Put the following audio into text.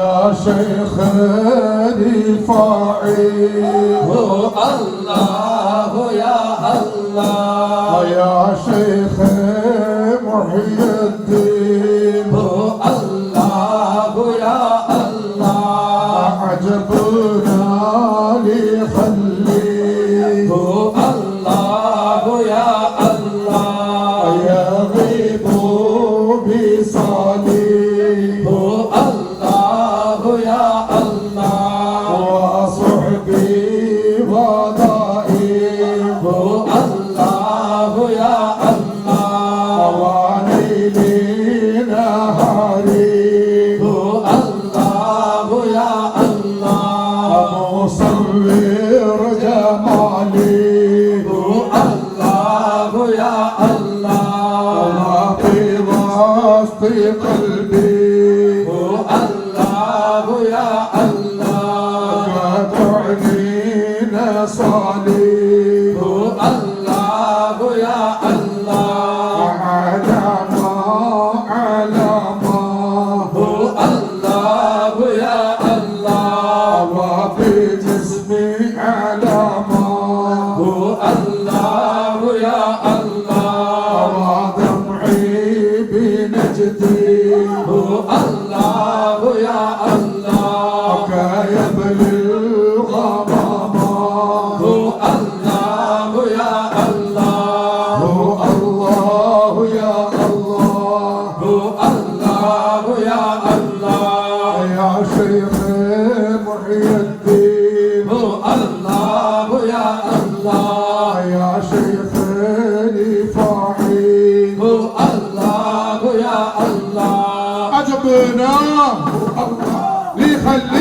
يا شيخ رفاعي هو الله يا الله يا شيخ محي الدين هو الله يا الله عجبنا لي خلي هو الله يا الله يغيب بصالي هو الله يا الله وصحبي وضائي هو الله يا الله وليلي نهاري هو الله يا الله مصور جمالي هو الله يا الله في وسط قلبي هو الله يا الله تعنينا صالي هو الله يا الله علامة علامة هو الله يا الله وفي جسمي علامة هو الله يا الله ودمعي بنجدي هو الله يا الله يبلي الغمامة هو الله يا الله هو الله يا الله هو الله يا الله يا شيخ محي الدين هو الله يا الله يا شيخ رفاعي هو الله يا الله عجبنا لي خلي